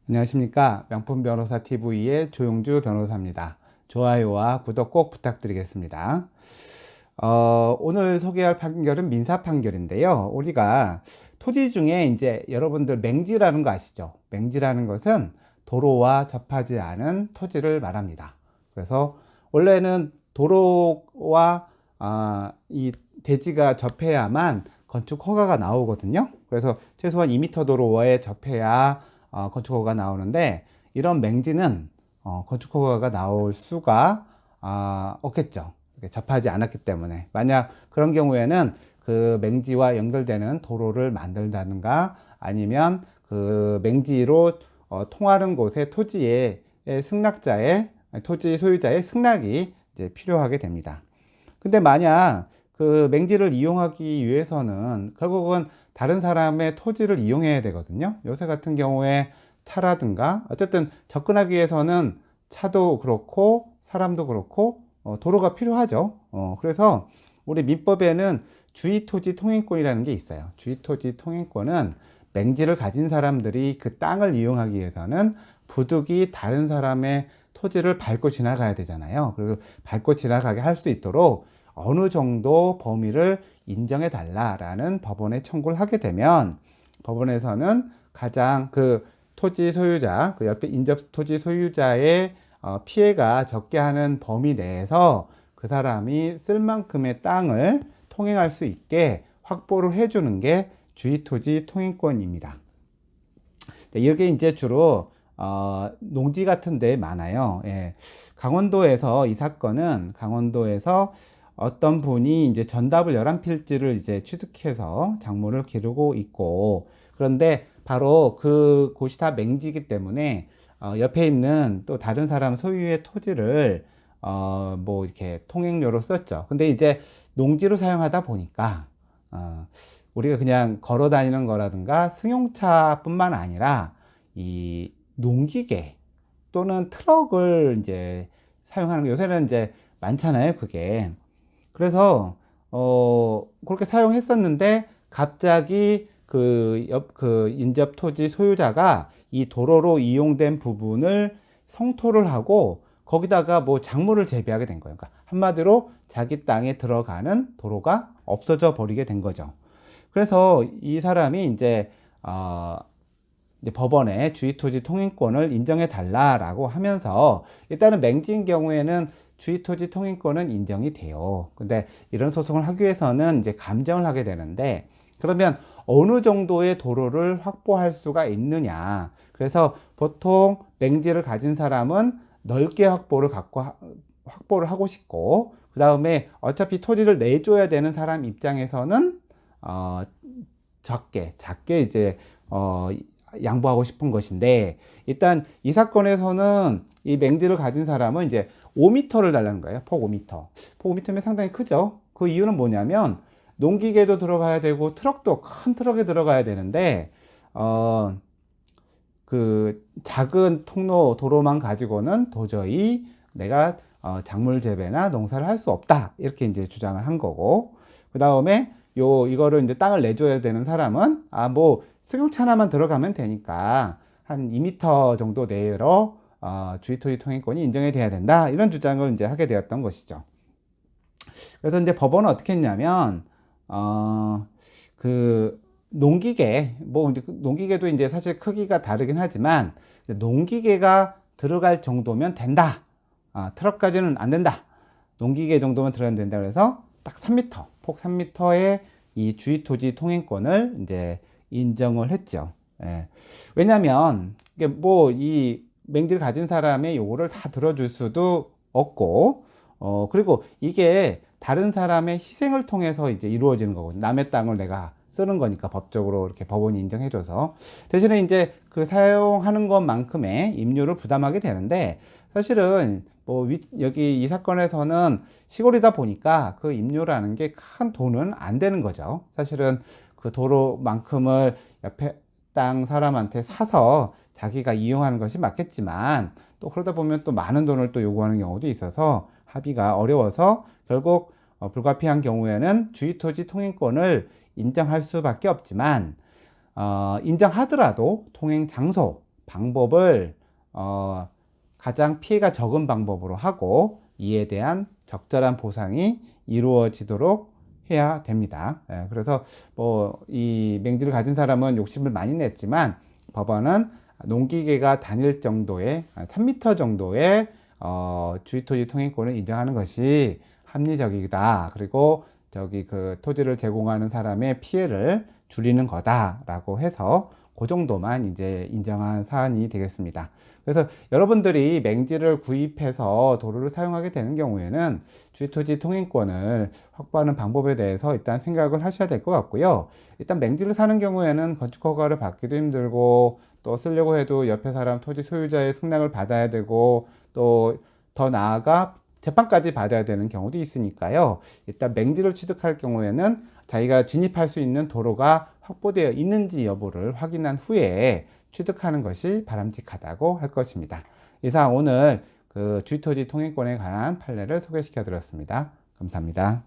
안녕하십니까. 명품 변호사 TV의 조용주 변호사입니다. 좋아요와 구독 꼭 부탁드리겠습니다. 오늘 소개할 판결은 민사 판결인데요. 우리가 토지 중에 이제 여러분들 맹지라는 거 아시죠? 맹지라는 것은 도로와 접하지 않은 토지를 말합니다. 그래서 원래는 도로와 이 대지가 접해야만 건축 허가가 나오거든요. 그래서 최소한 2m 도로에 접해야 건축 허가가 나오는데, 이런 맹지는 건축 허가가 나올 수가 없겠죠. 접하지 않았기 때문에. 만약 그런 경우에는 그 맹지와 연결되는 도로를 만들다든가, 아니면 그 맹지로 통하는 곳에 토지의 승낙자의 토지 소유자의 승낙이 이제 필요하게 됩니다. 근데 만약 그 맹지를 이용하기 위해서는 결국은 다른 사람의 토지를 이용해야 되거든요. 요새 같은 경우에 차라든가 어쨌든 접근하기 위해서는 차도 그렇고 사람도 그렇고 도로가 필요하죠. 그래서 우리 민법에는 주의토지 통행권이라는 게 있어요. 주의토지 통행권은 맹지를 가진 사람들이 그 땅을 이용하기 위해서는 부득이 다른 사람의 토지를 밟고 지나가야 되잖아요. 그리고 밟고 지나가게 할 수 있도록 어느 정도 범위를 인정해 달라라는 법원에 청구를 하게 되면, 법원에서는 가장 그 토지 소유자, 그 옆에 인접 토지 소유자의 피해가 적게 하는 범위 내에서 그 사람이 쓸 만큼의 땅을 통행할 수 있게 확보를 해주는 게 주의토지 통행권입니다. 이게 이제 주로 농지 같은 데 많아요. 예. 강원도에서 이 사건은 강원도에서 어떤 분이 이제 전답을 11필지를 이제 취득해서 작물을 기르고 있고, 그런데 바로 그 곳이 다 맹지이기 때문에 옆에 있는 또 다른 사람 소유의 토지를 뭐 이렇게 통행료로 썼죠. 근데 이제 농지로 사용하다 보니까 우리가 그냥 걸어 다니는 거라든가 승용차뿐만 아니라 이 농기계 또는 트럭을 이제 사용하는 거 요새는 이제 많잖아요, 그게. 그래서 그렇게 사용했었는데 갑자기 그 인접 토지 소유자가 이 도로로 이용된 부분을 성토를 하고 거기다가 뭐 작물을 재배하게 된 거예요. 그러니까 한마디로 자기 땅에 들어가는 도로가 없어져 버리게 된 거죠. 그래서 이 사람이 이제 법원에 주의토지 통행권을 인정해 달라라고 하면서, 일단은 맹지인 경우에는 주의토지 통행권은 인정이 돼요. 근데 이런 소송을 하기 위해서는 이제 감정을 하게 되는데, 그러면 어느 정도의 도로를 확보할 수가 있느냐. 그래서 보통 맹지를 가진 사람은 넓게 확보를 하고 싶고, 그 다음에 어차피 토지를 내줘야 되는 사람 입장에서는 작게 이제 양보하고 싶은 것인데, 일단 이 사건에서는 이 맹지를 가진 사람은 이제 5m를 달라는 거예요. 폭 5m. 폭 5m면 상당히 크죠. 그 이유는 뭐냐면 농기계도 들어가야 되고 트럭도 큰 트럭에 들어가야 되는데 그 작은 통로 도로만 가지고는 도저히 내가 작물 재배나 농사를 할 수 없다, 이렇게 이제 주장을 한 거고, 그 다음에 이거를 이제 땅을 내줘야 되는 사람은 뭐 승용차 하나만 들어가면 되니까 한 2m 정도 내로 주의토지 통행권이 인정이 돼야 된다, 이런 주장을 이제 하게 되었던 것이죠. 그래서 이제 법원은 어떻게 했냐면 그 농기계, 뭐 농기계도 이제 사실 크기가 다르긴 하지만 농기계가 들어갈 정도면 된다. 트럭까지는 안 된다. 농기계 정도면 들어가면 된다. 그래서 딱 3m, 폭 3m의 이 주의토지 통행권을 이제 인정을 했죠. 예. 왜냐면 이게 뭐 이 맹지를 가진 사람의 요구를 다 들어줄 수도 없고, 그리고 이게 다른 사람의 희생을 통해서 이제 이루어지는 거거든요. 남의 땅을 내가 쓰는 거니까 법적으로 이렇게 법원이 인정해줘서, 대신에 이제 그 사용하는 것만큼의 임료를 부담하게 되는데, 사실은 뭐 여기 이 사건에서는 시골이다 보니까 그 임료라는 게 큰 돈은 안 되는 거죠. 사실은 그 도로만큼을 옆에 땅 사람한테 사서 자기가 이용하는 것이 맞겠지만, 또 그러다 보면 또 많은 돈을 또 요구하는 경우도 있어서 합의가 어려워서 결국 불가피한 경우에는 주의토지 통행권을 인정할 수밖에 없지만, 인정하더라도 통행 장소 방법을 가장 피해가 적은 방법으로 하고 이에 대한 적절한 보상이 이루어지도록 해야 됩니다. 그래서 뭐 이 맹지를 가진 사람은 욕심을 많이 냈지만 법원은 농기계가 다닐 정도의 한 3m 정도의 주위토지 통행권을 인정하는 것이 합리적이다. 그리고 저기 그 토지를 제공하는 사람의 피해를 줄이는 거다라고 해서 그 정도만 이제 인정한 사안이 되겠습니다. 그래서 여러분들이 맹지를 구입해서 도로를 사용하게 되는 경우에는 주토지 통행권을 확보하는 방법에 대해서 일단 생각을 하셔야 될 것 같고요. 일단 맹지를 사는 경우에는 건축 허가를 받기도 힘들고 또 쓰려고 해도 옆에 사람 토지 소유자의 승낙을 받아야 되고 또 더 나아가 재판까지 받아야 되는 경우도 있으니까요. 일단 맹지를 취득할 경우에는 자기가 진입할 수 있는 도로가 확보되어 있는지 여부를 확인한 후에 취득하는 것이 바람직하다고 할 것입니다. 이상 오늘 그 주토지 통행권에 관한 판례를 소개시켜 드렸습니다. 감사합니다.